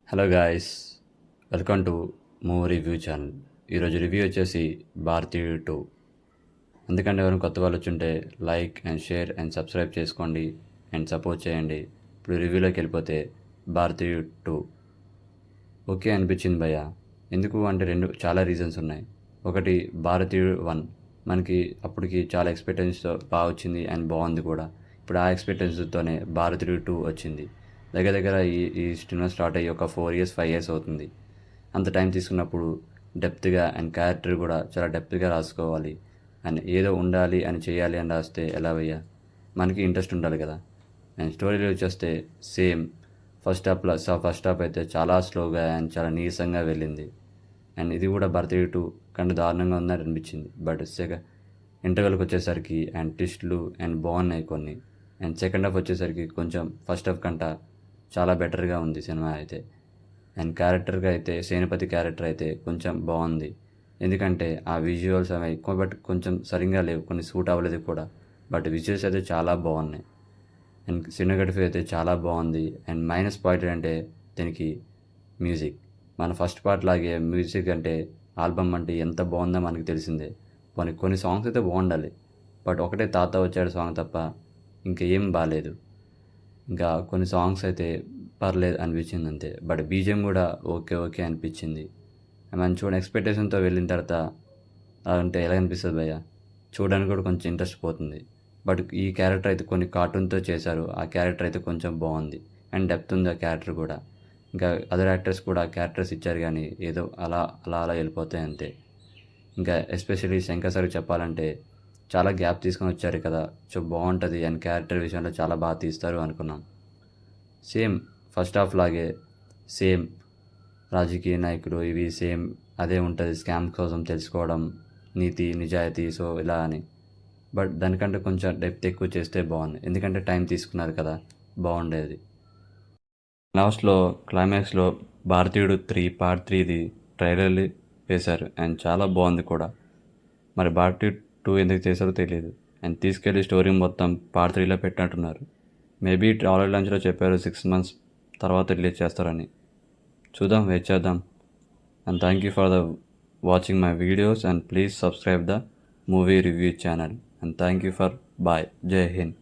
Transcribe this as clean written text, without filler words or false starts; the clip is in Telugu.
Hello guys, welcome to movie review channel. ఈరోజు రివ్యూ వచ్చేసి భారతీయుడు 2. ఎందుకంటే ఎవరైనా కొత్త వాళ్ళు వచ్చుంటే like and share and subscribe చేసుకోండి అండ్ సపోర్ట్ చేయండి. ఇప్పుడు రివ్యూలోకి వెళ్ళిపోతే భారతీయుడు 2 ఓకే అనిపించింది భయ్య. ఎందుకు అంటే చాలా రీజన్స్ ఉన్నాయి. ఒకటి, భారతీయుడు 1 మనకి అప్పటికి చాలా ఎక్స్పెక్టేషన్స్తో బాగా వచ్చింది అండ్ బాగుంది కూడా. ఇప్పుడు ఆ ఎక్స్పెక్టేషన్స్తోనే భారతీయుడు 2 వచ్చింది. దగ్గర దగ్గర ఈ సినిమా స్టార్ట్ అయ్యి ఒక 4 ఇయర్స్ 5 ఇయర్స్ అవుతుంది. అంత టైం తీసుకున్నప్పుడు డెప్త్గా అండ్ క్యారెక్టర్ కూడా చాలా డెప్త్గా రాసుకోవాలి అండ్ ఏదో ఉండాలి అని చేయాలి అని రాస్తే ఎలా భయ్యా, మనకి ఇంట్రెస్ట్ ఉండాలి కదా. అండ్ స్టోరీలో వచ్చేస్తే సేమ్ ఫస్ట్ హాఫ్ అయితే చాలా స్లోగా అండ్ చాలా నీరసంగా వెళ్ళింది. అండ్ ఇది కూడా భరతీయుడు 2 కంటే దారుణంగా ఉందని అనిపించింది. బట్ ఇంటర్వెల్కి వచ్చేసరికి అండ్ ట్విస్ట్లు అండ్ బాగున్నాయి కొన్ని. అండ్ సెకండ్ హాఫ్ వచ్చేసరికి కొంచెం ఫస్ట్ హాఫ్ కంట చాలా బెటర్గా ఉంది సినిమా అయితే. అండ్ క్యారెక్టర్గా అయితే సేనాపతి క్యారెక్టర్ అయితే కొంచెం బాగుంది. ఎందుకంటే ఆ విజువల్స్ అవి ఎక్కువ బట్ కొంచెం సరిగ్గా లేవు, కొన్ని సూట్ అవ్వలేదు కూడా. బట్ విజువల్స్ అయితే చాలా బాగున్నాయి అండ్ సినిమాటోగ్రఫీ అయితే చాలా బాగుంది. అండ్ మైనస్ పాయింట్ అంటే దీనికి మ్యూజిక్. మన ఫస్ట్ పార్ట్ లాగే మ్యూజిక్ అంటే ఆల్బమ్ అంటే ఎంత బాగుందో మనకి తెలిసిందే. కొన్ని సాంగ్స్ అయితే బాగుండాలి, బట్ ఒకటే తాత వచ్చాడు సాంగ్ తప్ప ఇంకా ఏం బాగాలేదు. ఇంకా కొన్ని సాంగ్స్ అయితే పర్లేదు అనిపించింది అంతే. బట్ బీజిఎం కూడా ఓకే ఓకే అనిపించింది. మనం చూడండి ఎక్స్పెక్టేషన్తో వెళ్ళిన తర్వాత అంటే ఎలా అనిపిస్తుంది భయ్య, చూడడానికి కూడా కొంచెం ఇంట్రెస్ట్ పోతుంది. బట్ ఈ క్యారెక్టర్ అయితే కొన్ని కార్టూన్తో చేశారు, ఆ క్యారెక్టర్ అయితే కొంచెం బాగుంది అండ్ డెప్త్ ఉంది ఆ క్యారెక్టర్ కూడా. ఇంకా అదర్ యాక్టర్స్ కూడా క్యారెక్టర్స్ ఇచ్చారు కానీ ఏదో అలా అలా అలా వెళ్ళిపోతాయి అంతే. ఇంకా ఎస్పెషల్లీ శంకర్ సార్కి చెప్పాలంటే చాలా గ్యాప్ తీసుకొని వచ్చారు కదా, సో బాగుంటుంది అండ్ క్యారెక్టర్ విషయంలో చాలా బాగా తీస్తారు అనుకున్నాం. సేమ్ ఫస్ట్ హాఫ్ లాగే సేమ్ రాజకీయ నాయకుడు ఇవి సేమ్ అదే ఉంటుంది, స్కామ్ కోసం తెలుసుకోవడం, నీతి నిజాయితీ, సో ఇలా అని. బట్ దానికంటే కొంచెం డెప్త్ ఎక్కువ చేస్తే బాగుంది, ఎందుకంటే టైం తీసుకున్నారు కదా, బాగుండేది. లాస్ట్లో క్లైమాక్స్లో భారతీయుడు 3 పార్ట్ 3ది ట్రైలర్ వేశారు అండ్ చాలా బాగుంది కూడా. మరి భారతీయుడు 2 ఎందుకు చేశారో తెలియదు. అండ్ తీసుకెళ్ళి స్టోరీ మొత్తం పార్ట్ 3లో పెట్టినట్టున్నారు. మేబీ ట్రావెల్ లాంచ్లో చెప్పారు 6 months తర్వాత రిలీజ్ చేస్తారని. చూద్దాం, వెయిట్ చేద్దాం. And thank you for the watching my videos and please subscribe the movie review channel. And thank you for bye. జై హింద్.